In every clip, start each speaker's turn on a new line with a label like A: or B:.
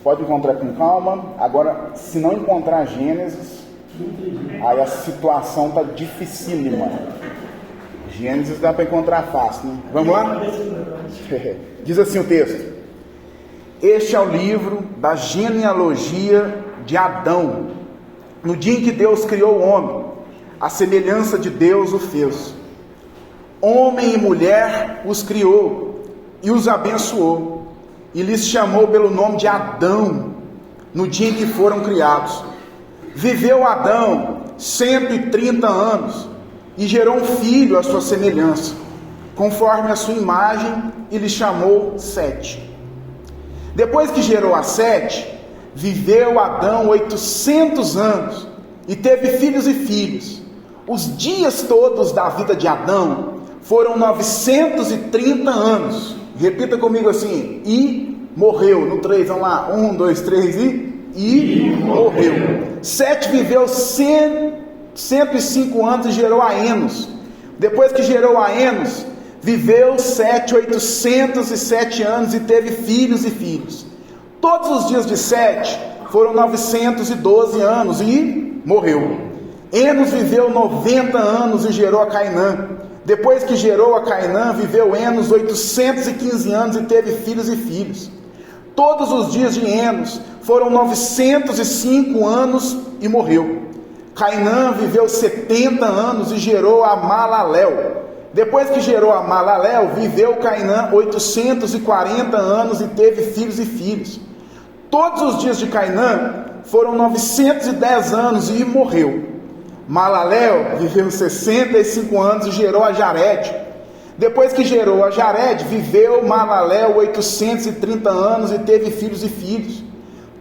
A: pode encontrar com calma. Agora, se não encontrar Gênesis, aí a situação está dificílima. Gênesis dá para encontrar fácil, né? Vamos lá? Diz assim o texto: este é o livro da genealogia de Adão. No dia em que Deus criou o homem, a semelhança de Deus o fez. Homem e mulher os criou e os abençoou, e lhes chamou pelo nome de Adão, no dia em que foram criados. Viveu Adão 130 anos, e gerou um filho à sua semelhança, conforme a sua imagem, e lhe chamou Sete. Depois que gerou a Sete, viveu Adão 800 anos, e teve filhos e filhos. Os dias todos da vida de Adão foram 930 anos. Repita comigo assim: e morreu. No 3, vamos lá, 1, 2, 3, e morreu. Sete viveu 105 anos e gerou a Enos. Depois que gerou a Enos, viveu Sete 807 anos e teve filhos e filhos. Todos os dias de Sete foram 912 anos e morreu. Enos viveu 90 anos e gerou a Cainã. Depois que gerou a Cainã, viveu Enos 815 anos e teve filhos e filhos. Todos os dias de Enos foram 905 anos e morreu. Cainã viveu 70 anos e gerou a Malaléu. Depois que gerou a Malaléu, viveu Cainã 840 anos e teve filhos e filhos. Todos os dias de Cainã foram 910 anos e morreu. Malaléu viveu 65 anos e gerou a Jared. Depois que gerou a Jared, viveu Malaléu 830 anos e teve filhos e filhos.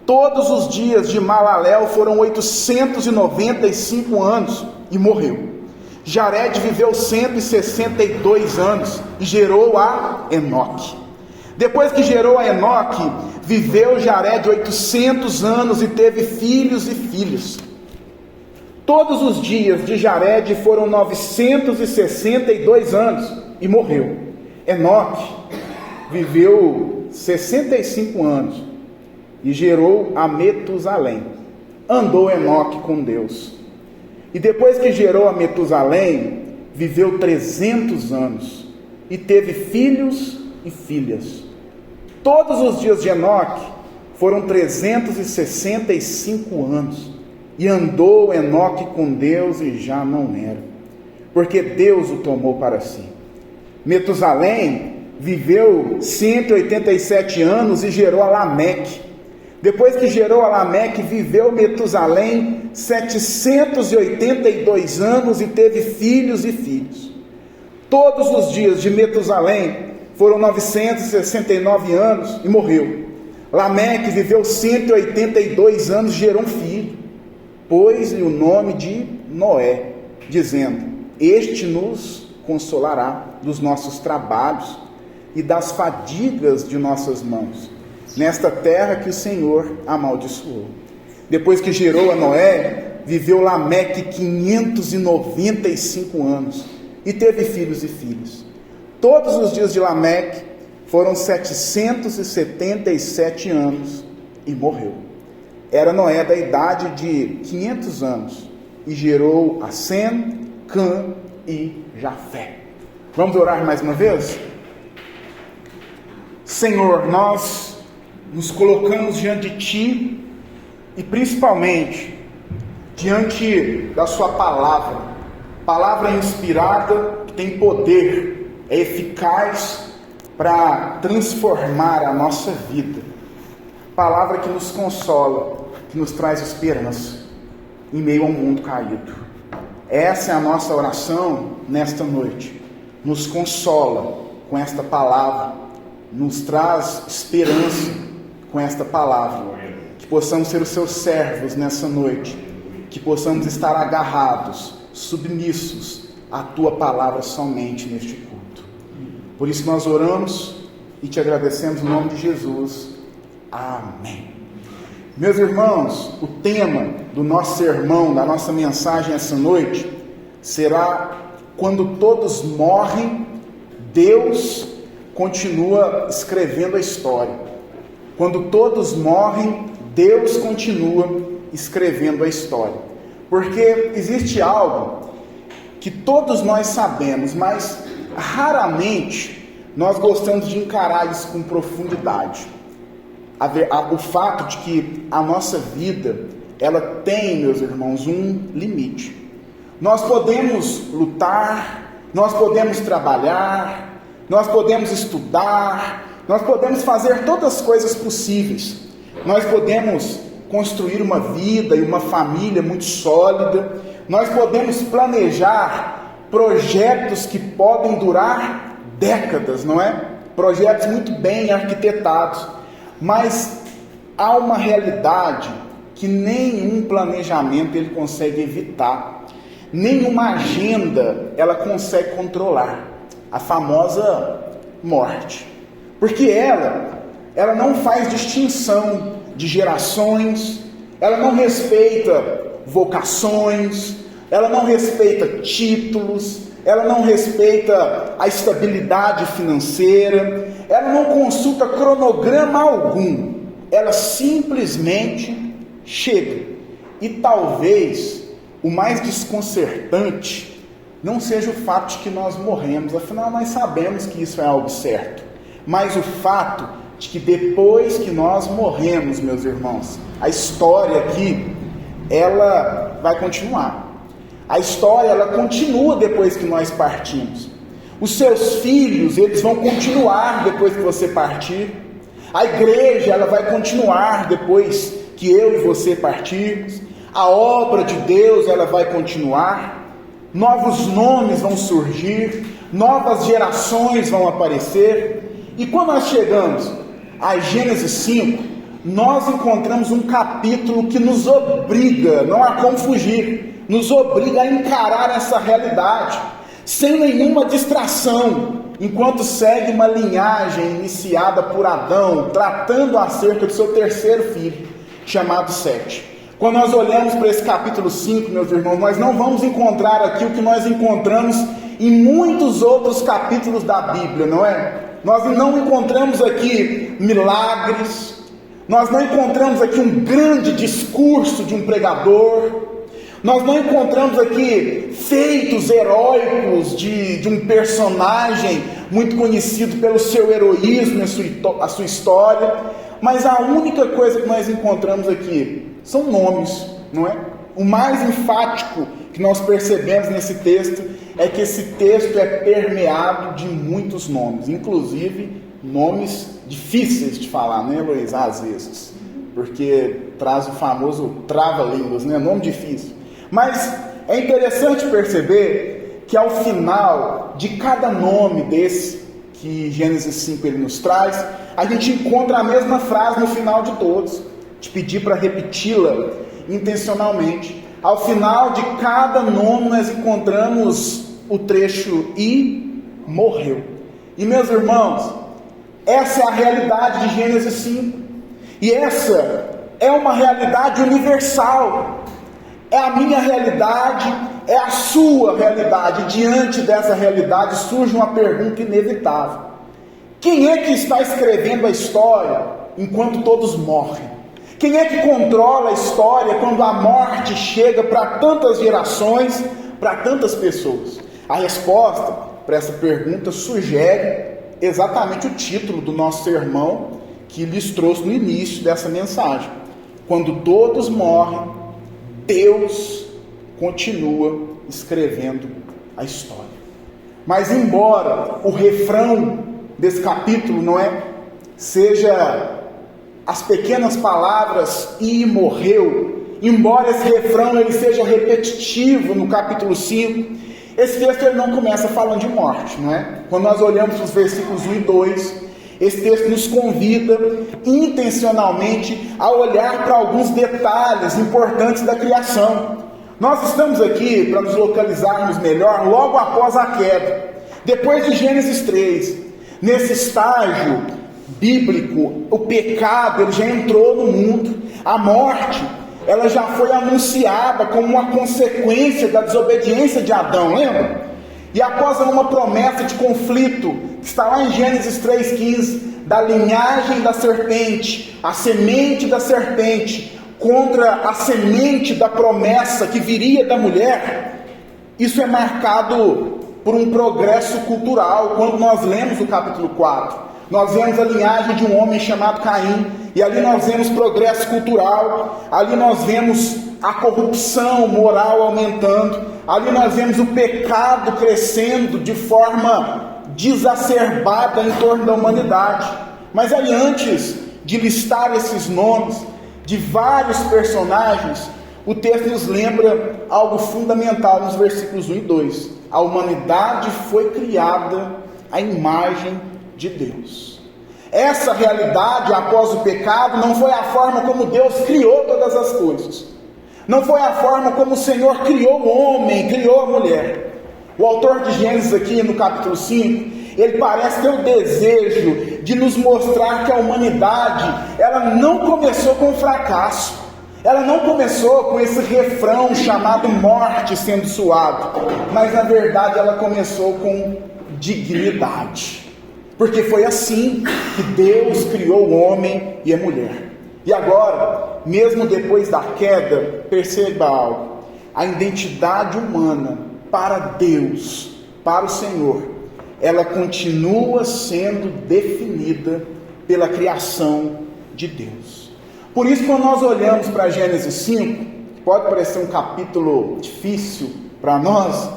A: Todos os dias de Malaléu foram 895 anos e morreu. Jared viveu 162 anos e gerou a Enoque. Depois que gerou a Enoque, viveu Jared 800 anos e teve filhos e filhos. Todos os dias de Jared foram 962 anos e morreu. Enoque viveu 65 anos e gerou a Metusalém. Andou Enoque com Deus. E depois que gerou a Metusalém, viveu 300 anos e teve filhos e filhas. Todos os dias de Enoque foram 365 anos. E andou Enoque com Deus e já não era, porque Deus o tomou para si. Metusalém viveu 187 anos e gerou a Lameque. Depois que gerou a Lameque, viveu Metusalém 782 anos e teve filhos e filhos. Todos os dias de Metusalém foram 969 anos e morreu. Lameque viveu 182 anos e gerou um filho. Pôs-lhe o nome de Noé, dizendo: este nos consolará dos nossos trabalhos e das fadigas de nossas mãos, nesta terra que o Senhor amaldiçoou. Depois que gerou a Noé, viveu Lameque 595 anos e teve filhos e filhas. Todos os dias de Lameque foram 777 anos e morreu. Era Noé da idade de 500 anos e gerou a Sem, Cã e Jafé. Vamos orar mais uma vez? Senhor, nós nos colocamos diante de Ti e principalmente diante da Sua palavra. Palavra inspirada, que tem poder, é eficaz para transformar a nossa vida. Palavra que nos consola, que nos traz esperança em meio a um mundo caído. Essa é a nossa oração nesta noite. Nos consola com esta palavra, nos traz esperança com esta palavra. Que possamos ser os seus servos nessa noite, que possamos estar agarrados, submissos à tua palavra somente neste culto. Por isso nós oramos e te agradecemos em nome de Jesus. Amém. Meus irmãos, o tema do nosso sermão, da nossa mensagem essa noite, será: quando todos morrem, Deus continua escrevendo a história. quando todos morrem, Deus continua escrevendo a história. Porque existe algo que todos nós sabemos, mas raramente nós gostamos de encarar isso com profundidade. O fato de que a nossa vida, ela tem, meus irmãos, um limite. Nós podemos lutar, nós podemos trabalhar, nós podemos estudar, nós podemos fazer todas as coisas possíveis. Nós podemos construir uma vida e uma família muito sólida. Nós podemos planejar projetos que podem durar décadas, não é? Projetos muito bem arquitetados. Mas há uma realidade que nenhum planejamento ele consegue evitar. Nenhuma agenda ela consegue controlar. A famosa morte. Porque ela não faz distinção de gerações, ela não respeita vocações, ela não respeita títulos, ela não respeita a estabilidade financeira, ela não consulta cronograma algum, ela simplesmente chega. E talvez o mais desconcertante não seja o fato de que nós morremos, afinal nós sabemos que isso é algo certo, mas o fato de que depois que nós morremos, meus irmãos, a história aqui, ela vai continuar. A história, ela continua depois que nós partimos. Os seus filhos, eles vão continuar depois que você partir. A igreja, ela vai continuar depois que eu e você partirmos. A obra de Deus, ela vai continuar. Novos nomes vão surgir, novas gerações vão aparecer. E quando nós chegamos a Gênesis 5, nós encontramos um capítulo que nos obriga, não há como fugir, nos obriga a encarar essa realidade, sem nenhuma distração, enquanto segue uma linhagem iniciada por Adão, tratando acerca do seu terceiro filho, chamado Sete. Quando nós olhamos para esse capítulo 5, meus irmãos, nós não vamos encontrar aqui o que nós encontramos em muitos outros capítulos da Bíblia, não é? Nós não encontramos aqui milagres, nós não encontramos aqui um grande discurso de um pregador, nós não encontramos aqui feitos heróicos de um personagem muito conhecido pelo seu heroísmo, a sua história, mas a única coisa que nós encontramos aqui são nomes, não é? O mais enfático que nós percebemos nesse texto é que esse texto é permeado de muitos nomes, inclusive nomes difíceis de falar, né, Luiz? Às vezes, porque traz o famoso trava-línguas, né? Nome difícil. Mas é interessante perceber que ao final de cada nome desse que Gênesis 5 ele nos traz, a gente encontra a mesma frase no final de todos. Te pedir para repeti-la intencionalmente. Ao final de cada nome nós encontramos o trecho "e morreu". E meus irmãos, essa é a realidade de Gênesis 5. E essa é uma realidade universal. É a minha realidade, é a sua realidade. Diante dessa realidade surge uma pergunta inevitável: quem é que está escrevendo a história enquanto todos morrem? Quem é que controla a história quando a morte chega para tantas gerações, para tantas pessoas? A resposta para essa pergunta sugere exatamente o título do nosso sermão que lhes trouxe no início dessa mensagem. Quando todos morrem, Deus continua escrevendo a história. Mas embora o refrão desse capítulo, não é, seja as pequenas palavras "e morreu", embora esse refrão ele seja repetitivo no capítulo 5, esse texto ele não começa falando de morte, não é? Quando nós olhamos para os versículos 1 e 2, esse texto nos convida intencionalmente a olhar para alguns detalhes importantes da criação. Nós estamos aqui para nos localizarmos melhor logo após a queda, depois de Gênesis 3. Nesse estágio bíblico, o pecado ele já entrou no mundo, a morte ela já foi anunciada como uma consequência da desobediência de Adão, lembra? E após uma promessa de conflito, que está lá em Gênesis 3,15, da linhagem da serpente, a semente da serpente, contra a semente da promessa que viria da mulher, isso é marcado por um progresso cultural. Quando nós lemos o capítulo 4, nós vemos a linhagem de um homem chamado Caim, e ali nós vemos progresso cultural, ali nós vemos a corrupção moral aumentando, ali nós vemos o pecado crescendo de forma desacerbada em torno da humanidade. Mas aí, antes de listar esses nomes de vários personagens, o texto nos lembra algo fundamental nos versículos 1 e 2. A humanidade foi criada à imagem de Deus. Essa realidade, após o pecado, não foi a forma como Deus criou todas as coisas. Não foi a forma como o Senhor criou o homem, criou a mulher. O autor de Gênesis aqui no capítulo 5, ele parece ter o desejo de nos mostrar que a humanidade, ela não começou com fracasso. Ela não começou com esse refrão chamado morte sendo suado, mas na verdade ela começou com dignidade. Porque foi assim que Deus criou o homem e a mulher. E agora, mesmo depois da queda, perceba algo: a identidade humana para Deus, para o Senhor, ela continua sendo definida pela criação de Deus. Por isso, quando nós olhamos para Gênesis 5, pode parecer um capítulo difícil para nós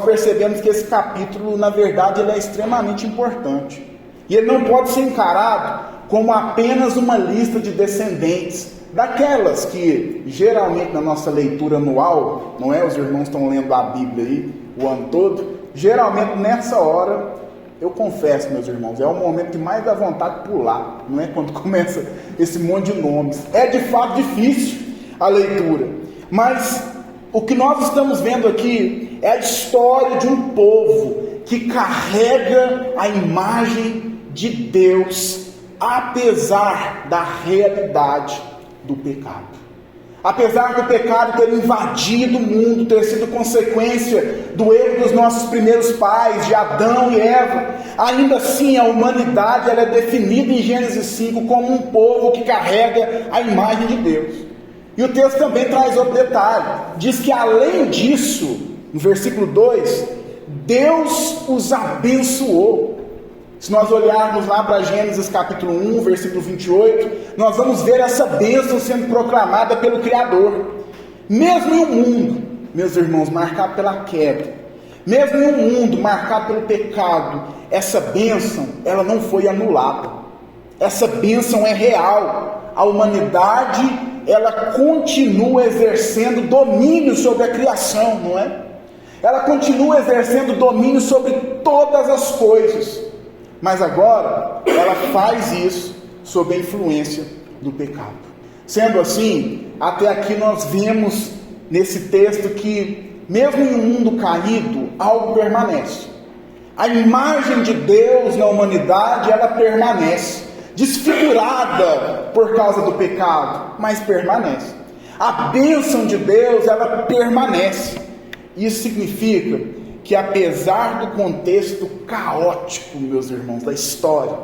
A: percebemos que esse capítulo, na verdade, ele é extremamente importante. E ele não pode ser encarado como apenas uma lista de descendentes, daquelas que, geralmente, na nossa leitura anual, não é? Os irmãos estão lendo a Bíblia aí o ano todo. Geralmente, nessa hora, eu confesso, meus irmãos, é o momento que mais dá vontade de pular, não é? Quando começa esse monte de nomes. É, de fato, difícil a leitura. Mas o que nós estamos vendo aqui é a história de um povo que carrega a imagem de Deus, apesar da realidade do pecado. Apesar do pecado ter invadido o mundo, ter sido consequência do erro dos nossos primeiros pais, de Adão e Eva, ainda assim a humanidade ela é definida em Gênesis 5 como um povo que carrega a imagem de Deus. E o texto também traz outro detalhe, diz que além disso, no versículo 2, Deus os abençoou. Se nós olharmos lá para Gênesis capítulo 1, versículo 28, nós vamos ver essa bênção sendo proclamada pelo Criador. Mesmo em um mundo, meus irmãos, marcado pela queda, mesmo em um mundo marcado pelo pecado, essa bênção, ela não foi anulada. Essa bênção é real. A humanidade, ela continua exercendo domínio sobre a criação, não é? Ela continua exercendo domínio sobre todas as coisas. Mas agora, ela faz isso sob a influência do pecado. Sendo assim, até aqui nós vemos nesse texto que, mesmo em um mundo caído, algo permanece. A imagem de Deus na humanidade, ela permanece, desfigurada por causa do pecado, mas permanece. A bênção de Deus, ela permanece. Isso significa que, apesar do contexto caótico, meus irmãos, da história,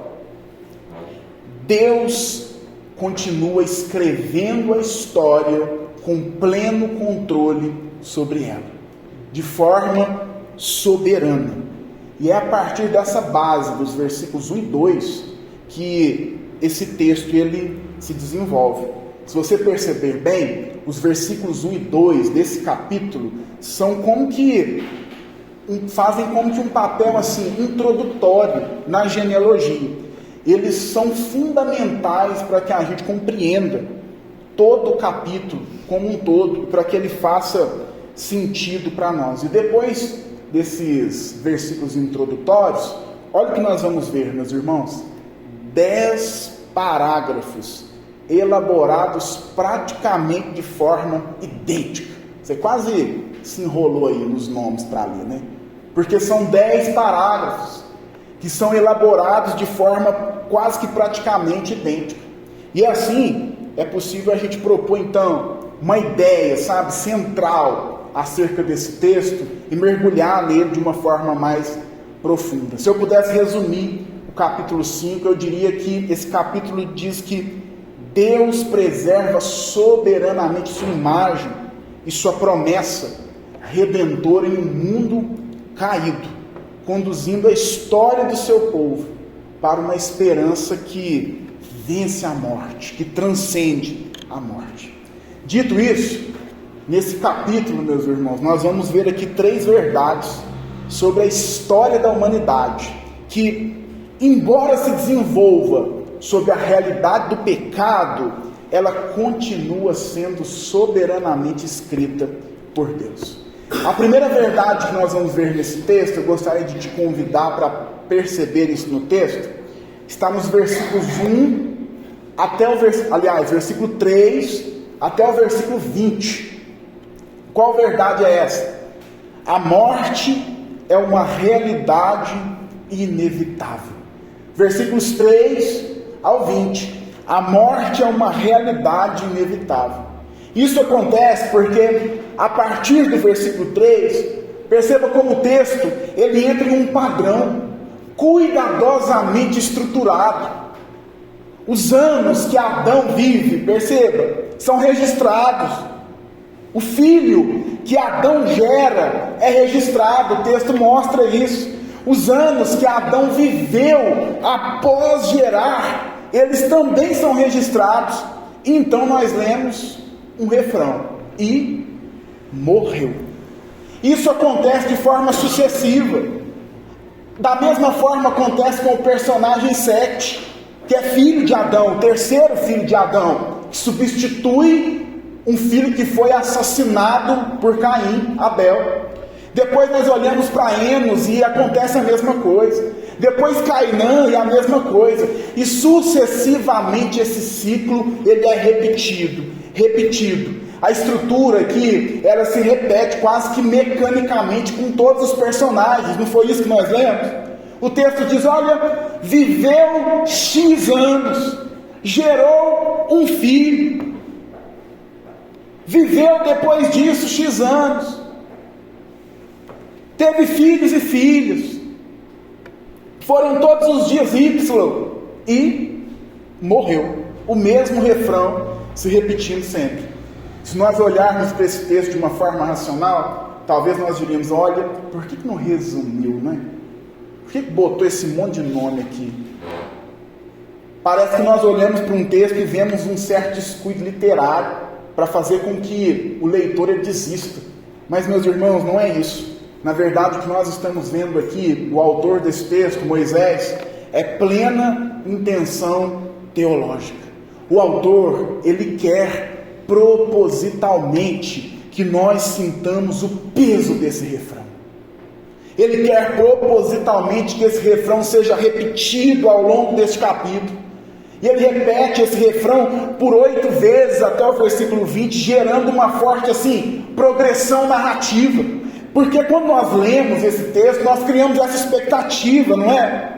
A: Deus continua escrevendo a história com pleno controle sobre ela, de forma soberana. E é a partir dessa base, dos versículos 1 e 2, que esse texto ele se desenvolve. Se você perceber bem, os versículos 1 e 2 desse capítulo são como que fazem como que um papel assim introdutório na genealogia. Eles são fundamentais para que a gente compreenda todo o capítulo como um todo, para que ele faça sentido para nós. E depois desses versículos introdutórios, olha o que nós vamos ver, meus irmãos: 10 parágrafos elaborados praticamente de forma idêntica. Você quase se enrolou aí nos nomes para ler, né? Porque são 10 parágrafos que são elaborados de forma quase que praticamente idêntica. E assim é possível a gente propor então uma ideia, sabe, central acerca desse texto e mergulhar nele de uma forma mais profunda. Se eu pudesse resumir o capítulo 5, eu diria que esse capítulo diz que Deus preserva soberanamente sua imagem e sua promessa redentora em um mundo caído, conduzindo a história do seu povo para uma esperança que vence a morte, que transcende a morte. Dito isso, nesse capítulo, meus irmãos, nós vamos ver aqui 3 verdades sobre a história da humanidade, que, embora se desenvolva sobre a realidade do pecado, ela continua sendo soberanamente escrita por Deus. A primeira verdade que nós vamos ver nesse texto, eu gostaria de te convidar para perceber isso no texto, está nos versículos 1 até o versículo 3 até o versículo 20. Qual verdade é essa? A morte é uma realidade inevitável. Versículos 3 ao 20. A morte é uma realidade inevitável. Isso acontece porque, a partir do versículo 3, perceba como o texto, ele entra em um padrão cuidadosamente estruturado. Os anos que Adão vive, perceba, são registrados. O filho que Adão gera é registrado, o texto mostra isso. Os anos que Adão viveu após gerar, eles também são registrados. Então nós lemos um refrão: e morreu. Isso acontece de forma sucessiva. Da mesma forma acontece com o personagem Sete, que é filho de Adão, o terceiro filho de Adão, que substitui um filho que foi assassinado por Caim, Abel. Depois nós olhamos para Enos e acontece a mesma coisa. Depois Cainã e a mesma coisa. E sucessivamente esse ciclo ele é repetido. A estrutura aqui, ela se repete quase que mecanicamente com todos os personagens. Não foi isso que nós lemos? O texto diz, olha, viveu X anos, gerou um filho. Viveu depois disso X anos. Teve filhos e filhos. Foram todos os dias Y e morreu. O mesmo refrão se repetindo sempre. Se nós olharmos para esse texto de uma forma racional, talvez nós diríamos, olha, por que não resumiu, né? Por que botou esse monte de nome aqui? Parece que nós olhamos para um texto e vemos um certo descuido literário para fazer com que o leitor ele desista. Mas, meus irmãos, não é isso. Na verdade, o que nós estamos vendo aqui, o autor desse texto, Moisés, é plena intenção teológica. O autor, ele quer propositalmente que nós sintamos o peso desse refrão. Ele quer propositalmente que esse refrão seja repetido ao longo deste capítulo. E ele repete esse refrão por 8 vezes até o versículo 20, gerando uma forte progressão narrativa. Porque quando nós lemos esse texto, nós criamos essa expectativa, não é?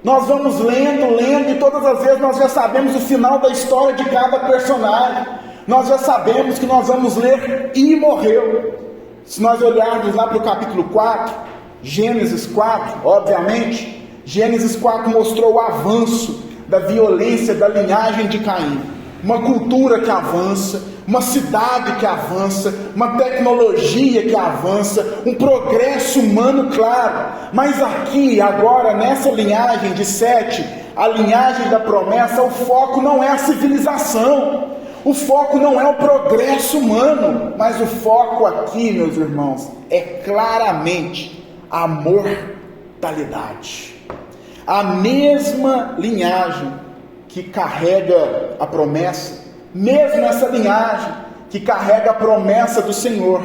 A: Nós vamos lendo, e todas as vezes nós já sabemos o final da história de cada personagem. Nós já sabemos que nós vamos ler e morreu. Se nós olharmos lá para o capítulo 4, Gênesis 4, obviamente, Gênesis 4 mostrou o avanço da violência da linhagem de Caim. Uma cultura que avança, uma cidade que avança, uma tecnologia que avança, um progresso humano claro. Mas aqui, agora, nessa linhagem de Sete, a linhagem da promessa, o foco não é a civilização, o foco não é o progresso humano, mas o foco aqui, meus irmãos, é claramente a mortalidade. A mesma linhagem que carrega a promessa, mesmo essa linhagem que carrega a promessa do Senhor,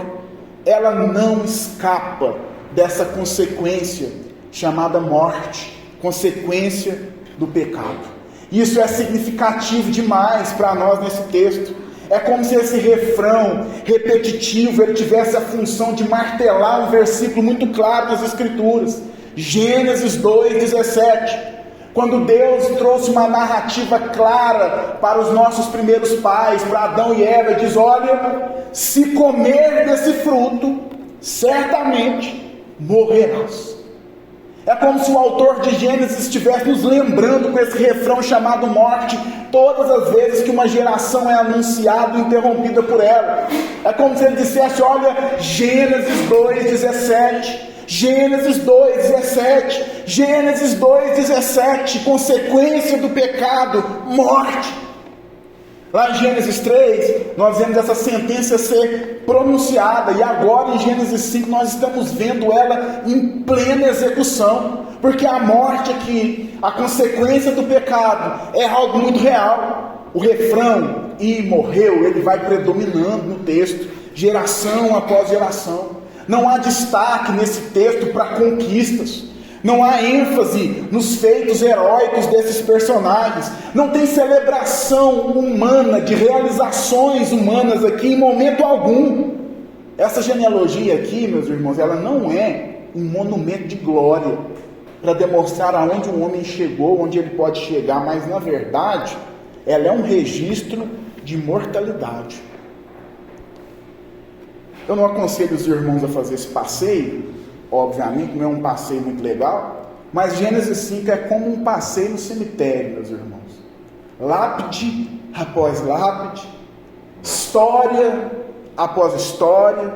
A: ela não escapa dessa consequência chamada morte, consequência do pecado. Isso é significativo demais para nós nesse texto. É como se esse refrão repetitivo ele tivesse a função de martelar um versículo muito claro das Escrituras. Gênesis 2:17. Quando Deus trouxe uma narrativa clara para os nossos primeiros pais, para Adão e Eva, diz, olha, se comer desse fruto, certamente morrerás. É como se o autor de Gênesis estivesse nos lembrando com esse refrão chamado morte, todas as vezes que uma geração é anunciada e interrompida por ela. É como se ele dissesse: olha, Gênesis 2:17, Gênesis 2:17, Gênesis 2:17, consequência do pecado, morte. Lá em Gênesis 3, nós vemos essa sentença ser pronunciada, e agora em Gênesis 5 nós estamos vendo ela em plena execução, porque a morte aqui, a consequência do pecado, é algo muito real. O refrão, e morreu, ele vai predominando no texto, geração após geração. Não há destaque nesse texto para conquistas. Não há ênfase nos feitos heróicos desses personagens. Não tem celebração humana, de realizações humanas aqui em momento algum. Essa genealogia aqui, meus irmãos, ela não é um monumento de glória para demonstrar aonde um homem chegou, onde ele pode chegar, mas na verdade, ela é um registro de mortalidade. Eu não aconselho os irmãos a fazer esse passeio, obviamente, não é um passeio muito legal, mas Gênesis 5 é como um passeio no cemitério, meus irmãos. Lápide após lápide, história após história,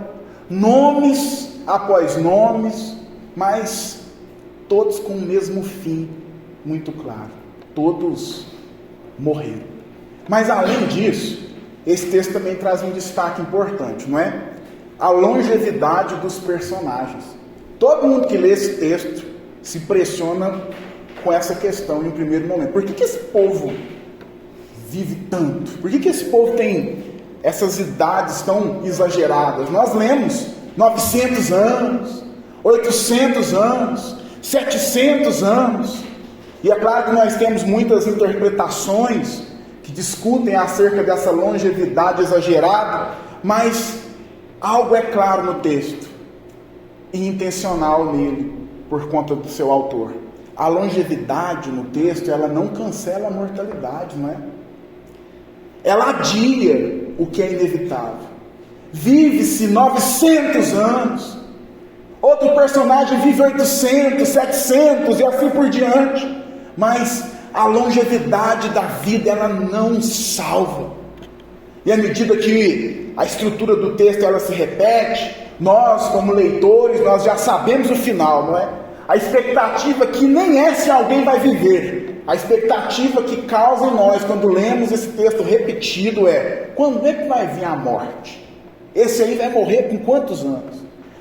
A: nomes após nomes, mas todos com o mesmo fim, muito claro. Todos morreram. Mas além disso, esse texto também traz um destaque importante, não é? A longevidade dos personagens. Todo mundo que lê esse texto se impressiona com essa questão em primeiro momento. Por que esse povo vive tanto? Por que esse povo tem essas idades tão exageradas? Nós lemos 900 anos, 800 anos, 700 anos. E é claro que nós temos muitas interpretações que discutem acerca dessa longevidade exagerada, mas algo é claro no texto, e intencional nele, por conta do seu autor. A longevidade no texto, ela não cancela a mortalidade, não é? Ela adia o que é inevitável. Vive-se 900 anos, outro personagem vive 800, 700 e assim por diante, mas a longevidade da vida, ela não salva. E à medida que a estrutura do texto ela se repete, nós como leitores, nós já sabemos o final, não é? A expectativa que nem é se alguém vai viver, a expectativa que causa em nós quando lemos esse texto repetido é: quando é que vai vir a morte? Esse aí vai morrer com quantos anos?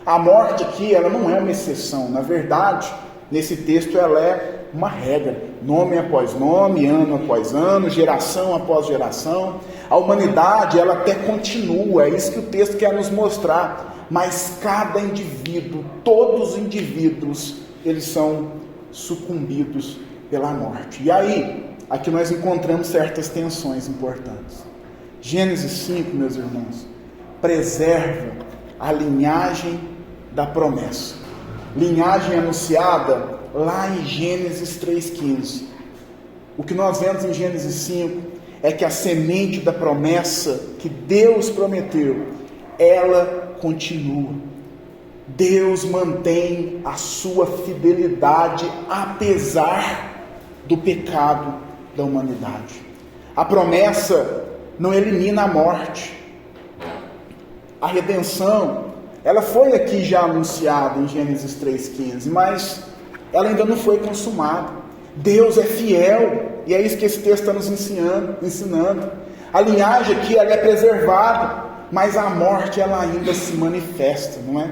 A: A morte aqui, ela não é uma exceção, na verdade, nesse texto ela é uma regra, nome após nome, ano após ano, geração após geração. A humanidade, ela até continua, é isso que o texto quer nos mostrar, mas cada indivíduo, todos os indivíduos, eles são sucumbidos pela morte. E aí, aqui nós encontramos certas tensões importantes. Gênesis 5, meus irmãos, preserva a linhagem da promessa, linhagem anunciada lá em Gênesis 3,15. O que nós vemos em Gênesis 5 é que a semente da promessa que Deus prometeu, ela continua. Deus mantém a sua fidelidade apesar do pecado da humanidade. A promessa não elimina a morte. A redenção, ela foi aqui já anunciada em Gênesis 3,15, mas ela ainda não foi consumada. Deus é fiel, e é isso que esse texto está nos ensinando. A linhagem aqui, ela é preservada, mas a morte, ela ainda se manifesta, não é?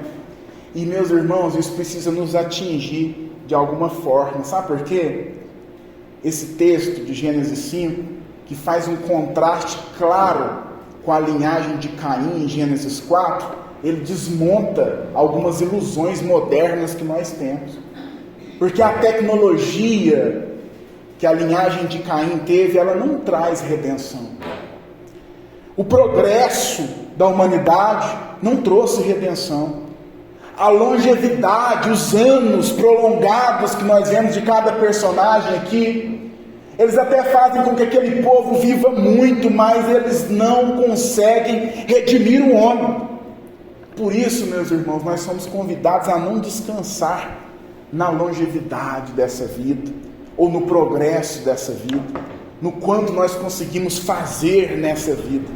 A: E meus irmãos, isso precisa nos atingir de alguma forma. Sabe por quê? Esse texto de Gênesis 5, que faz um contraste claro com a linhagem de Caim em Gênesis 4, ele desmonta algumas ilusões modernas que nós temos. Porque a tecnologia que a linhagem de Caim teve, ela não traz redenção. O progresso da humanidade não trouxe redenção. A longevidade, os anos prolongados que nós vemos de cada personagem aqui, eles até fazem com que aquele povo viva muito, mas eles não conseguem redimir o homem. Por isso, meus irmãos, nós somos convidados a não descansar na longevidade dessa vida, ou no progresso dessa vida, no quanto nós conseguimos fazer nessa vida.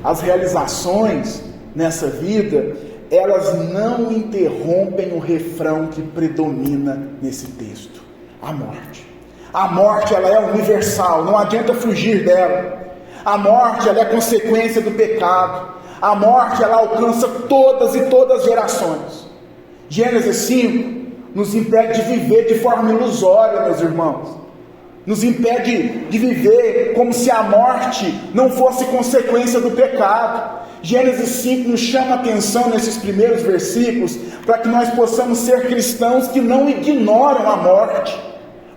A: As realizações nessa vida, elas não interrompem o refrão que predomina nesse texto: a morte. A morte, ela é universal, não adianta fugir dela. A morte, ela é consequência do pecado. A morte, ela alcança todas as gerações. Gênesis 5 nos impede de viver de forma ilusória, meus irmãos. Nos impede de viver como se a morte não fosse consequência do pecado. Gênesis 5 nos chama a atenção nesses primeiros versículos para que nós possamos ser cristãos que não ignoram a morte,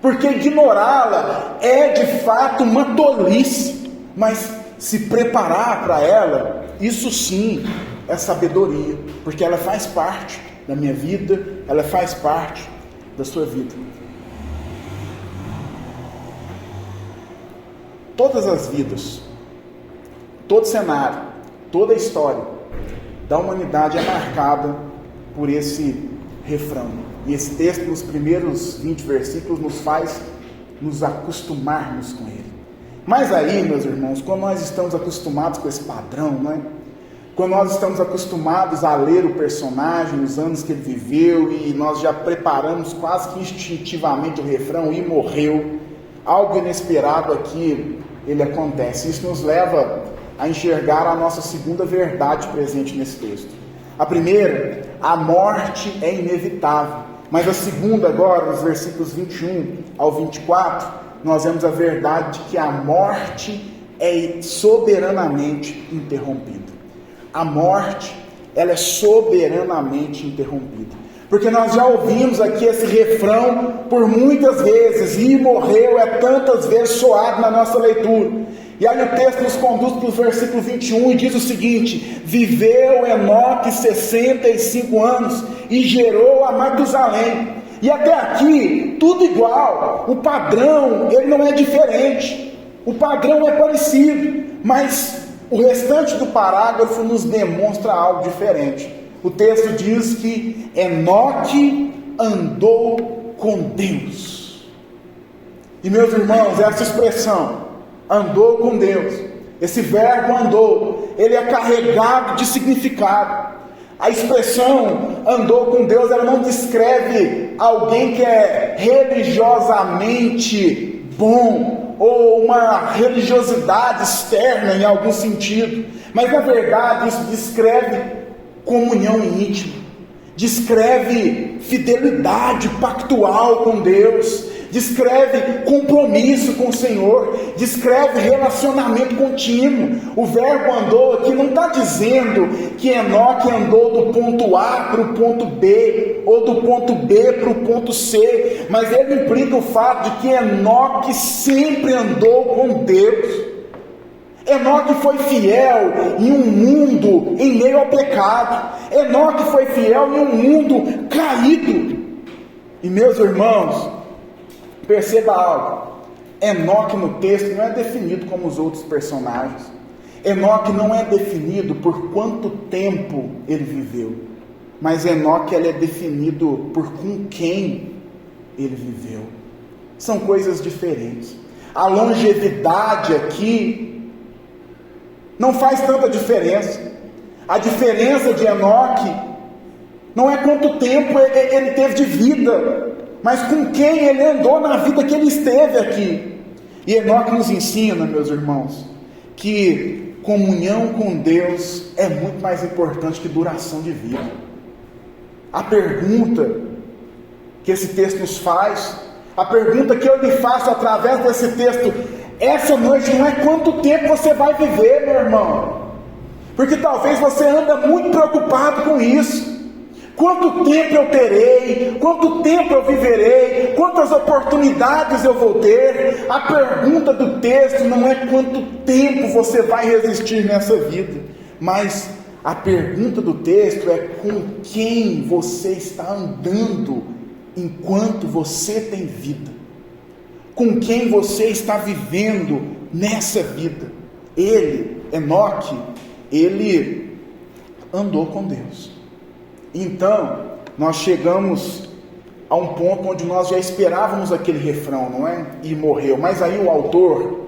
A: porque ignorá-la é de fato uma tolice, mas se preparar para ela, isso sim é sabedoria, porque ela faz parte da minha vida, ela faz parte da sua vida. Todas as vidas, todo cenário, toda a história da humanidade é marcada por esse refrão. E esse texto, nos primeiros 20 versículos, nos faz nos acostumarmos com ele. Mas aí, meus irmãos, quando nós estamos acostumados com esse padrão, não é? Quando nós estamos acostumados a ler o personagem, os anos que ele viveu, e nós já preparamos quase que instintivamente o refrão, e morreu, algo inesperado aqui, ele acontece. Isso nos leva a enxergar a nossa segunda verdade presente nesse texto. A primeira, a morte é inevitável. Mas a segunda agora, nos versículos 21 ao 24, nós vemos a verdade de que a morte é soberanamente interrompida. A morte, ela é soberanamente interrompida. Porque nós já ouvimos aqui esse refrão por muitas vezes, e morreu é tantas vezes soado na nossa leitura. E aí o texto nos conduz para o versículo 21 e diz o seguinte: viveu Enoque 65 anos e gerou a Matusalém. E até aqui, tudo igual, o padrão, ele não é diferente, o padrão é parecido, mas o restante do parágrafo nos demonstra algo diferente. O texto diz que Enoque andou com Deus. E meus irmãos, essa expressão, andou com Deus, esse verbo andou, ele é carregado de significado. A expressão andou com Deus, ela não descreve alguém que é religiosamente bom, ou uma religiosidade externa em algum sentido, mas na verdade isso descreve comunhão íntima, descreve fidelidade pactual com Deus, descreve compromisso com o Senhor, descreve relacionamento contínuo. O verbo andou aqui não está dizendo que Enoque andou do ponto A para o ponto B, ou do ponto B para o ponto C, mas ele implica o fato de que Enoque sempre andou com Deus. Enoque foi fiel em um mundo em meio ao pecado. Enoque foi fiel em um mundo caído. E meus irmãos, perceba algo: Enoque no texto não é definido como os outros personagens. Enoque não é definido por quanto tempo ele viveu, mas Enoque ele é definido por com quem ele viveu. São coisas diferentes. A longevidade aqui não faz tanta diferença. A diferença de Enoque não é quanto tempo ele teve de vida, mas com quem ele andou na vida que ele esteve aqui. E Enoque nos ensina, meus irmãos, que comunhão com Deus é muito mais importante que duração de vida. A pergunta que esse texto nos faz, a pergunta que eu lhe faço através desse texto essa noite não é quanto tempo você vai viver, meu irmão, porque talvez você anda muito preocupado com isso. Quanto tempo eu terei? Quanto tempo eu viverei? Quantas oportunidades eu vou ter? A pergunta do texto não é quanto tempo você vai resistir nessa vida, mas a pergunta do texto é com quem você está andando enquanto você tem vida. Com quem você está vivendo nessa vida. Ele, Enoque, ele andou com Deus. Então, nós chegamos a um ponto onde nós já esperávamos aquele refrão, não é? E morreu. Mas aí o autor,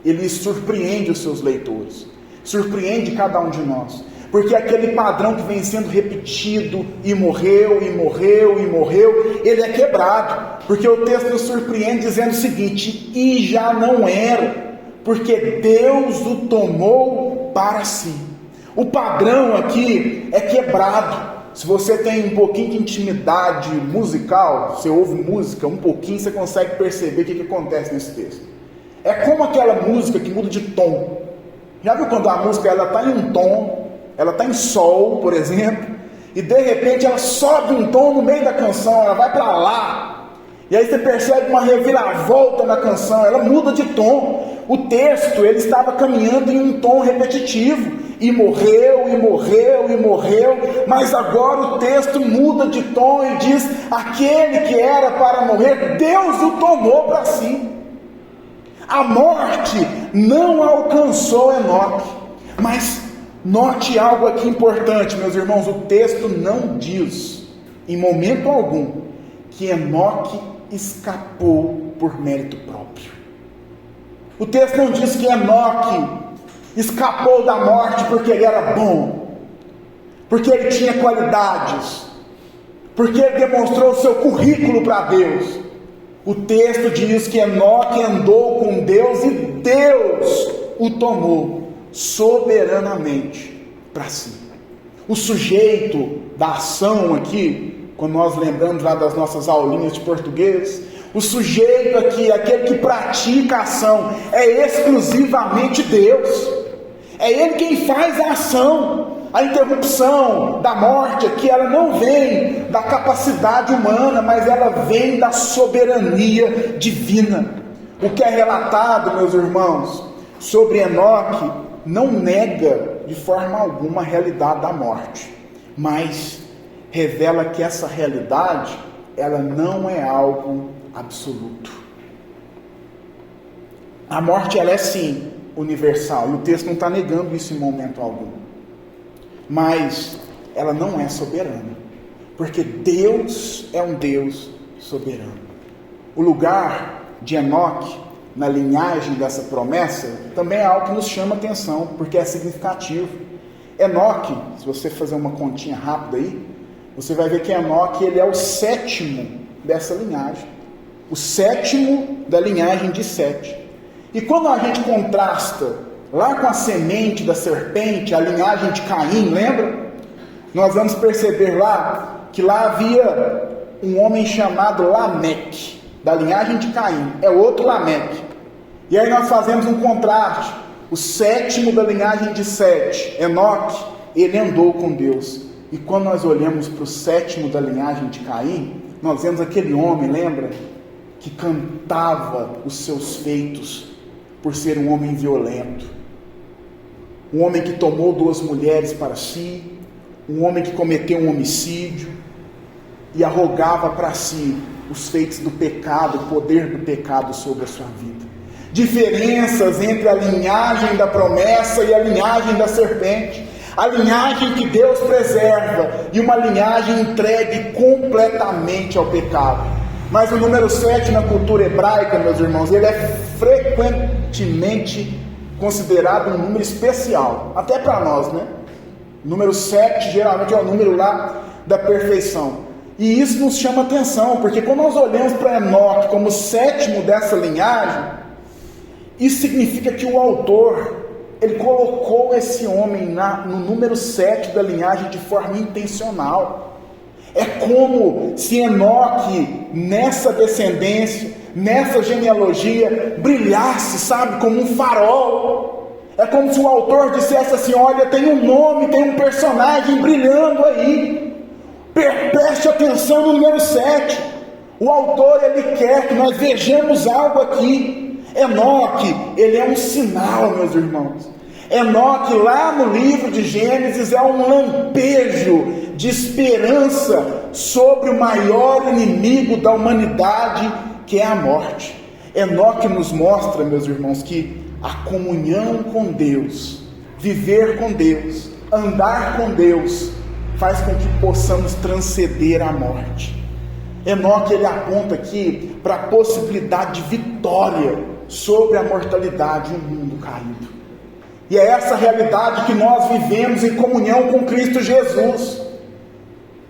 A: ele surpreende os seus leitores, surpreende cada um de nós, porque aquele padrão que vem sendo repetido, e morreu, e morreu, e morreu, ele é quebrado, porque o texto nos surpreende dizendo o seguinte: e já não era, porque Deus o tomou para si. O padrão aqui é quebrado. Se você tem um pouquinho de intimidade musical, você ouve música um pouquinho, você consegue perceber o que acontece nesse texto. É como aquela música que muda de tom. Já viu quando a música está em um tom, ela está em sol, por exemplo, e de repente ela sobe um tom no meio da canção, ela vai para lá, e aí você percebe uma reviravolta na canção, ela muda de tom. O texto, ele estava caminhando em um tom repetitivo, e morreu, e morreu, e morreu, mas agora o texto muda de tom e diz: aquele que era para morrer, Deus o tomou para si. A morte não alcançou Enoque. Mas note algo aqui importante, meus irmãos: o texto não diz, em momento algum, que Enoque escapou por mérito próprio. O texto não diz que Enoque escapou da morte porque ele era bom, porque ele tinha qualidades, porque ele demonstrou o seu currículo para Deus. O texto diz que Enoque andou com Deus e Deus o tomou soberanamente para si. O sujeito da ação aqui, quando nós lembramos lá das nossas aulinhas de português, o sujeito aqui, aquele que pratica a ação, é exclusivamente Deus. É Ele quem faz a ação. A interrupção da morte aqui, ela não vem da capacidade humana, mas ela vem da soberania divina. O que é relatado, meus irmãos, sobre Enoque, não nega de forma alguma a realidade da morte, mas revela que essa realidade, ela não é algo absoluto. A morte, ela é sim universal, e o texto não está negando isso em momento algum, mas ela não é soberana, porque Deus é um Deus soberano. O lugar de Enoque na linhagem dessa promessa também é algo que nos chama atenção, porque é significativo. Enoque, se você fazer uma continha rápida aí, você vai ver que Enoque, ele é o sétimo dessa linhagem, o sétimo da linhagem de Sete. E quando a gente contrasta lá com a semente da serpente, a linhagem de Caim, lembra? Nós vamos perceber lá que lá havia um homem chamado Lameque, da linhagem de Caim, é outro Lameque. E aí nós fazemos um contraste. O sétimo da linhagem de Sete, Enoque, ele andou com Deus. E quando nós olhamos para o sétimo da linhagem de Caim, nós vemos aquele homem, lembra? Que cantava os seus feitos por ser um homem violento. Um homem que tomou 2 mulheres para si, um homem que cometeu um homicídio e arrogava para si os feitos do pecado, o poder do pecado sobre a sua vida. Diferenças entre a linhagem da promessa e a linhagem da serpente. A linhagem que Deus preserva e uma linhagem entregue completamente ao pecado. Mas o número 7 na cultura hebraica, meus irmãos, ele é frequentemente considerado um número especial, até para nós, né? O número 7 geralmente é o número lá da perfeição. E isso nos chama atenção, porque quando nós olhamos para Enoque como o sétimo dessa linhagem, isso significa que o autor, ele colocou esse homem no número 7 da linhagem de forma intencional. É como se Enoque, nessa descendência, nessa genealogia, brilhasse, sabe, como um farol. É como se o autor dissesse assim: olha, tem um nome, tem um personagem brilhando aí. Preste atenção no número 7. O autor, ele quer que nós vejamos algo aqui. Enoque, ele é um sinal, meus irmãos. Enoque, lá no livro de Gênesis, é um lampejo de esperança sobre o maior inimigo da humanidade, que é a morte. Enoque nos mostra, meus irmãos, que a comunhão com Deus, viver com Deus, andar com Deus, faz com que possamos transcender a morte. Enoque, ele aponta aqui para a possibilidade de vitória sobre a mortalidade no mundo caído. E é essa realidade que nós vivemos em comunhão com Cristo Jesus.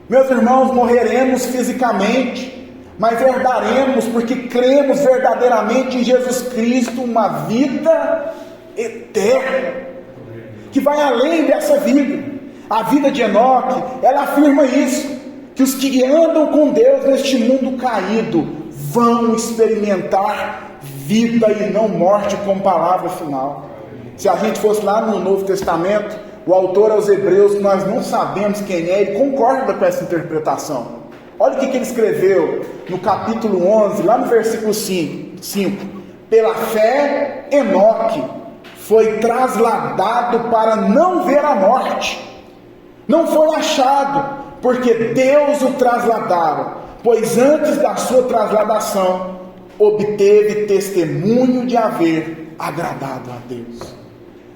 A: Meus irmãos, morreremos fisicamente, mas herdaremos, porque cremos verdadeiramente em Jesus Cristo, uma vida eterna, que vai além dessa vida. A vida de Enoque, ela afirma isso, que os que andam com Deus neste mundo caído vão experimentar vida e não morte como palavra final. Se a gente fosse lá no Novo Testamento, o autor aos Hebreus, nós não sabemos quem é, ele concorda com essa interpretação. Olha o que ele escreveu no capítulo 11, lá no versículo 5. Pela fé, Enoque foi trasladado para não ver a morte. Não foi achado, porque Deus o trasladara, pois antes da sua trasladação, obteve testemunho de haver agradado a Deus.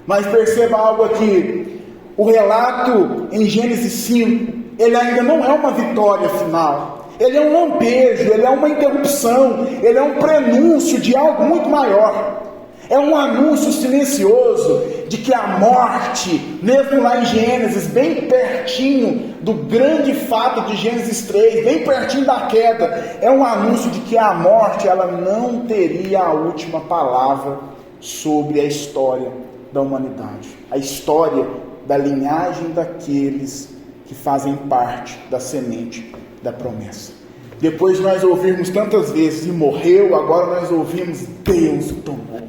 A: Mas perceba algo aqui, o relato em Gênesis 5, ele ainda não é uma vitória final, ele é um lampejo, ele é uma interrupção, ele é um prenúncio de algo muito maior. É um anúncio silencioso de que a morte, mesmo lá em Gênesis, bem pertinho do grande fato de Gênesis 3, bem pertinho da queda, é um anúncio de que a morte, ela não teria a última palavra sobre a história da humanidade, a história da linhagem daqueles que fazem parte da semente da promessa. Depois de nós ouvirmos tantas vezes, e morreu, agora nós ouvimos, Deus o tomou.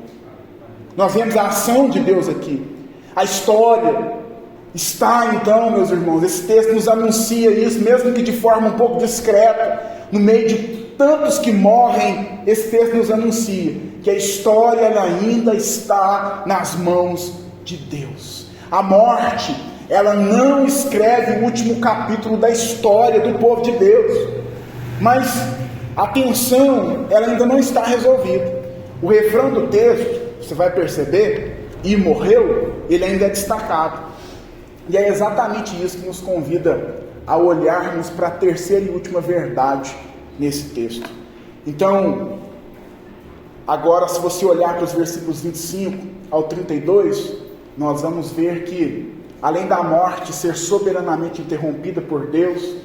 A: Nós vemos a ação de Deus aqui, a história está então, meus irmãos, esse texto nos anuncia isso, mesmo que de forma um pouco discreta, no meio de tantos que morrem, esse texto nos anuncia que a história ela ainda está nas mãos de Deus. A morte, ela não escreve o último capítulo da história do povo de Deus, mas a tensão, ela ainda não está resolvida. O refrão do texto, você vai perceber, e morreu, ele ainda é destacado. E é exatamente isso que nos convida a olharmos para a terceira e última verdade nesse texto. Então, agora se você olhar para os versículos 25 ao 32, nós vamos ver que, além da morte ser soberanamente interrompida por Deus,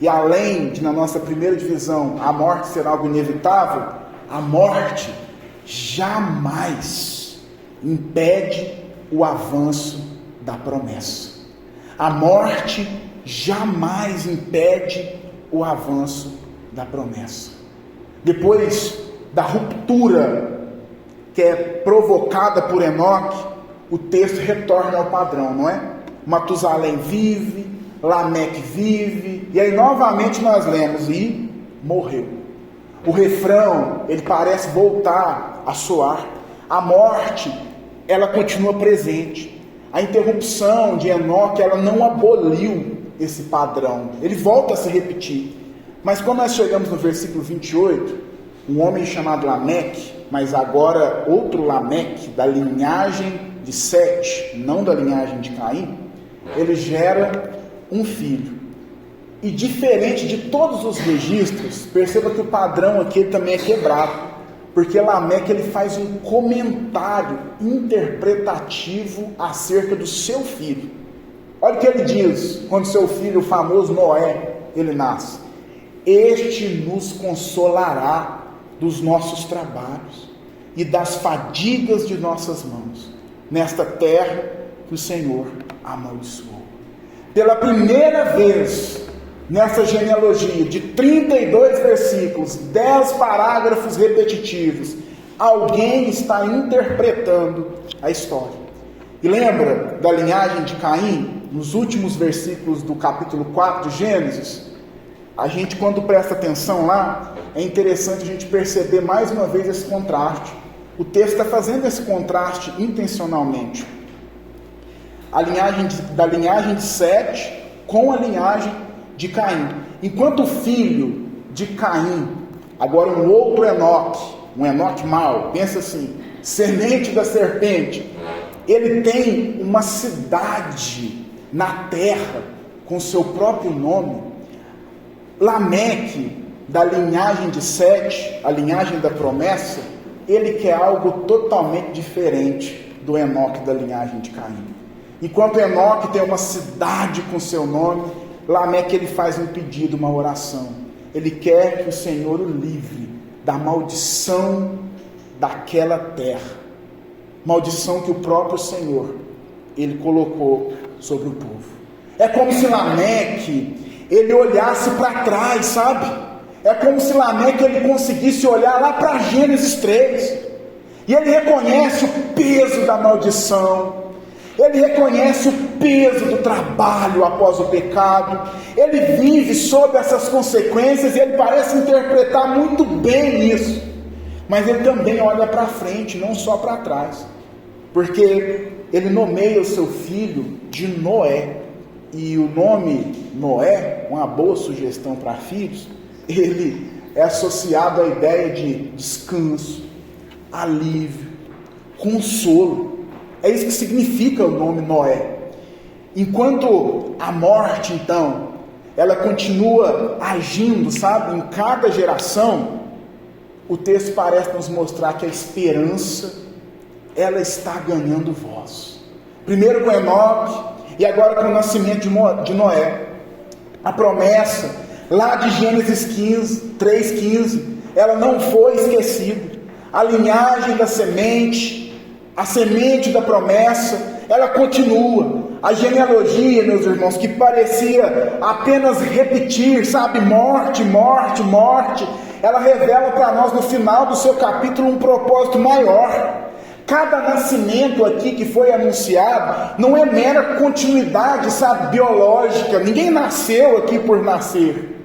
A: e além de, na nossa primeira divisão, a morte ser algo inevitável, a morte jamais impede o avanço da promessa. A morte jamais impede o avanço da promessa. Depois da ruptura que é provocada por Enoque, o texto retorna ao padrão, não é? Matusalém vive, Lameque vive, e aí novamente nós lemos, e morreu. O refrão, ele parece voltar a soar. A morte, ela continua presente. A interrupção de Enoque, ela não aboliu esse padrão. Ele volta a se repetir. Mas quando nós chegamos no versículo 28, um homem chamado Lameque, mas agora outro Lameque, da linhagem de Sete, não da linhagem de Caim, ele gera um filho. E diferente de todos os registros, perceba que o padrão aqui também é quebrado, porque Lameque ele faz um comentário interpretativo acerca do seu filho. Olha o que ele diz quando seu filho, o famoso Noé, ele nasce: este nos consolará dos nossos trabalhos e das fadigas de nossas mãos, nesta terra que o Senhor amaldiçoou. Pela primeira vez nessa genealogia de 32 versículos, 10 parágrafos repetitivos, alguém está interpretando a história. E lembra da linhagem de Caim? Nos últimos versículos do capítulo 4 de Gênesis, a gente, quando presta atenção lá, é interessante a gente perceber mais uma vez esse contraste. O texto está fazendo esse contraste intencionalmente. Da linhagem de Sete com a linhagem de Caim. Enquanto o filho de Caim, agora um outro Enoque, um Enoque mau, pensa assim, semente da serpente, ele tem uma cidade na terra com seu próprio nome. Lameque, da linhagem de Sete, a linhagem da promessa, ele quer algo totalmente diferente do Enoque da linhagem de Caim. Enquanto Enoque tem uma cidade com seu nome, Lameque ele faz um pedido, uma oração. Ele quer que o Senhor o livre da maldição daquela terra. Maldição que o próprio Senhor, ele colocou sobre o povo. É como se Lameque, ele olhasse para trás, sabe? É como se Lameque, ele conseguisse olhar lá para Gênesis 3. E ele reconhece o peso da maldição. Ele reconhece o peso do trabalho após o pecado. Ele vive sob essas consequências e ele parece interpretar muito bem isso. Mas ele também olha para frente, não só para trás. Porque ele nomeia o seu filho de Noé. E o nome Noé, uma boa sugestão para filhos, ele é associado à ideia de descanso, alívio, consolo. É isso que significa o nome Noé. Enquanto a morte, então, ela continua agindo, sabe, em cada geração, o texto parece nos mostrar que a esperança, ela está ganhando voz. Primeiro com Enoque, e agora com o nascimento de Noé. A promessa, lá de Gênesis 3,15, ela não foi esquecida. A linhagem da semente, a semente da promessa, ela continua. A genealogia, meus irmãos, que parecia apenas repetir, sabe, morte, morte, morte, ela revela para nós no final do seu capítulo um propósito maior. Cada nascimento aqui que foi anunciado não é mera continuidade, sabe, biológica. Ninguém nasceu aqui por nascer.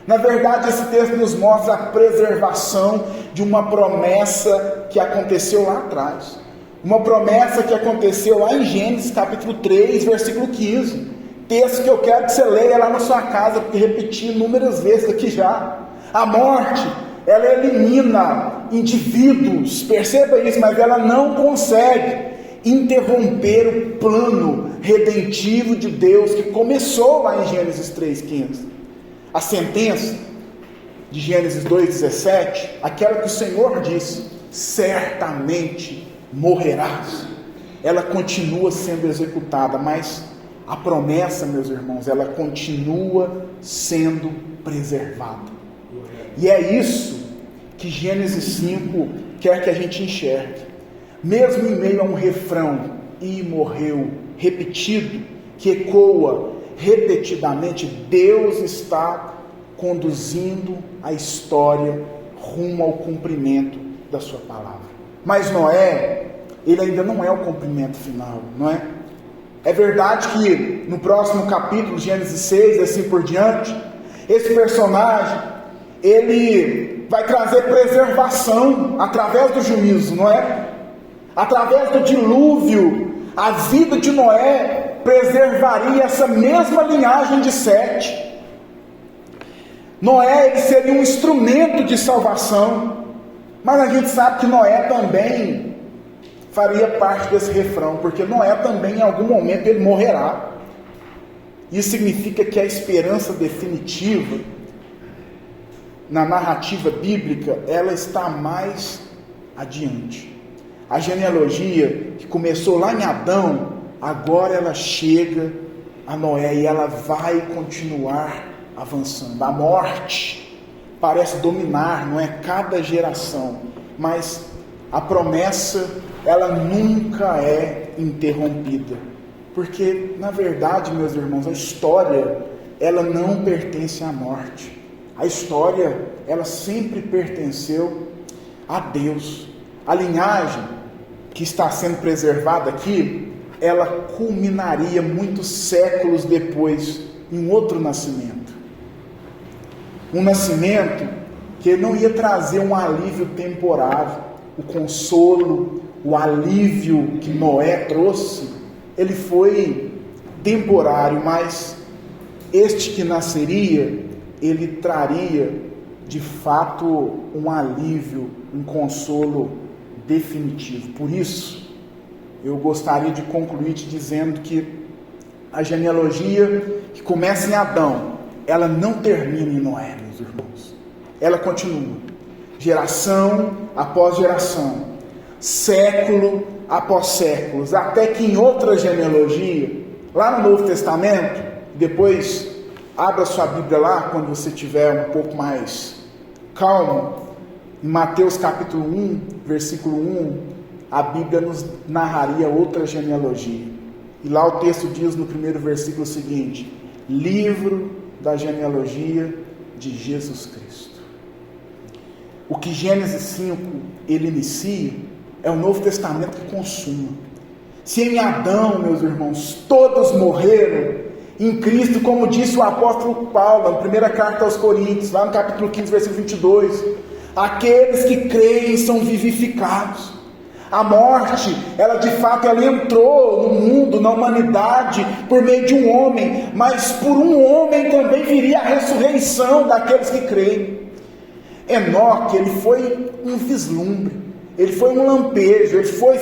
A: Na verdade, esse texto nos mostra a preservação de uma promessa que aconteceu lá atrás. Uma promessa que aconteceu lá em Gênesis capítulo 3, versículo 15. Texto que eu quero que você leia lá na sua casa, porque repeti inúmeras vezes aqui já. A morte, ela elimina indivíduos, perceba isso, mas ela não consegue interromper o plano redentivo de Deus que começou lá em Gênesis 3,15. A sentença de Gênesis 2,17, aquela que o Senhor disse, certamente morrerás, ela continua sendo executada, mas a promessa, meus irmãos, ela continua sendo preservada. E é isso que Gênesis 5 quer que a gente enxergue. Mesmo em meio a um refrão, e morreu, repetido, que ecoa repetidamente, Deus está conduzindo a história rumo ao cumprimento da sua palavra. Mas Noé, ele ainda não é o cumprimento final, não é? É verdade que no próximo capítulo, Gênesis 6, assim por diante, esse personagem, ele vai trazer preservação através do juízo, não é? Através do dilúvio, a vida de Noé preservaria essa mesma linhagem de Sete. Noé, ele seria um instrumento de salvação, mas a gente sabe que Noé também faria parte desse refrão, porque Noé também em algum momento ele morrerá. Isso significa que a esperança definitiva na narrativa bíblica, ela está mais adiante. A genealogia que começou lá em Adão, agora ela chega a Noé e ela vai continuar avançando. A morte parece dominar, não é, cada geração, mas a promessa, ela nunca é interrompida, porque na verdade, meus irmãos, a história, ela não pertence à morte. A história, ela sempre pertenceu a Deus. A linhagem que está sendo preservada aqui, ela culminaria muitos séculos depois em um outro nascimento. Um nascimento que não ia trazer um alívio temporário. O consolo, o alívio que Noé trouxe, ele foi temporário, mas este que nasceria, ele traria de fato um alívio, um consolo definitivo. Por isso, eu gostaria de concluir te dizendo que a genealogia que começa em Adão, ela não termina em Noé, meus irmãos. ela continua. Geração após geração, século após séculos, até que em outra genealogia, lá no Novo Testamento, depois abra sua Bíblia lá, quando você estiver um pouco mais calmo, em Mateus capítulo 1, versículo 1, a Bíblia nos narraria outra genealogia. E lá o texto diz no primeiro versículo o seguinte: livro da genealogia de Jesus Cristo. O que Gênesis 5 ele inicia é o Novo Testamento que consuma. Se em Adão, meus irmãos, todos morreram, em Cristo, como disse o apóstolo Paulo, na primeira carta aos Coríntios, lá no capítulo 15, versículo 22, aqueles que creem são vivificados. A morte, ela de fato ela entrou no mundo, na humanidade, por meio de um homem, mas por um homem também viria a ressurreição daqueles que creem. Enoque, ele foi um vislumbre, ele foi um lampejo, ele foi,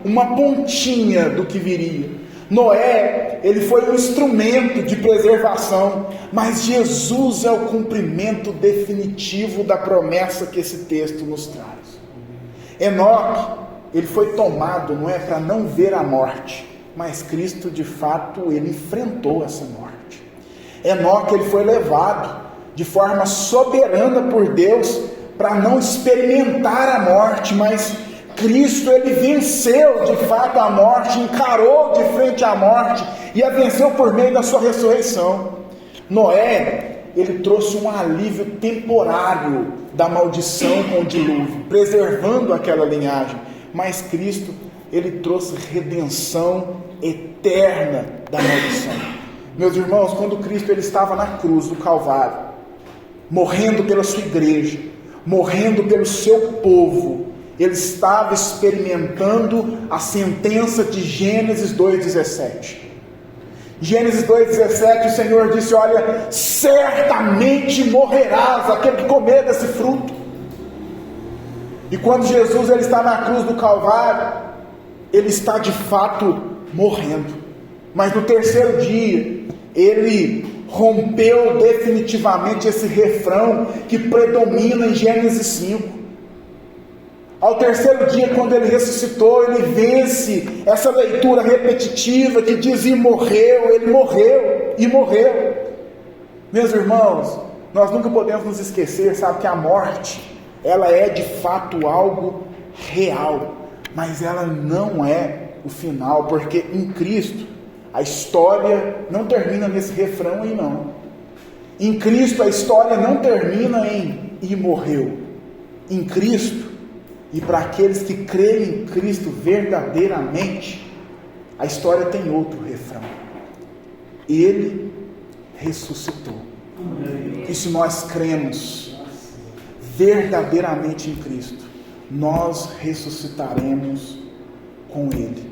A: uma pontinha do que viria. Noé, ele foi um instrumento de preservação, mas Jesus é o cumprimento definitivo da promessa que esse texto nos traz. Enoque, ele foi tomado, não é para não ver a morte, mas Cristo de fato, ele enfrentou essa morte. Enoque, ele foi levado de forma soberana por Deus, para não experimentar a morte, mas Cristo, ele venceu de fato a morte, encarou de frente à morte, e a venceu por meio da sua ressurreição. Noé, ele trouxe um alívio temporário da maldição com o dilúvio, preservando aquela linhagem, mas Cristo, ele trouxe redenção eterna da maldição. Meus irmãos, quando Cristo ele estava na cruz do Calvário, morrendo pela sua igreja, morrendo pelo seu povo, ele estava experimentando a sentença de Gênesis 2,17. Gênesis 2,17, o Senhor disse: olha, certamente morrerás, aquele que comer desse fruto. E quando Jesus ele está na cruz do Calvário, ele está de fato morrendo, mas no terceiro dia, ele rompeu definitivamente esse refrão que predomina em Gênesis 5. Ao terceiro dia, quando ele ressuscitou, ele vence essa leitura repetitiva que diz: e morreu, ele morreu, e morreu. Meus irmãos, nós nunca podemos nos esquecer, que a morte, ela é de fato algo real, mas ela não é o final, porque em Cristo, a história não termina nesse refrão aí não. Em Cristo a história não termina em e morreu. Em Cristo, e para aqueles que creem em Cristo verdadeiramente, a história tem outro refrão: ele ressuscitou. E se nós cremos verdadeiramente em Cristo, nós ressuscitaremos com ele.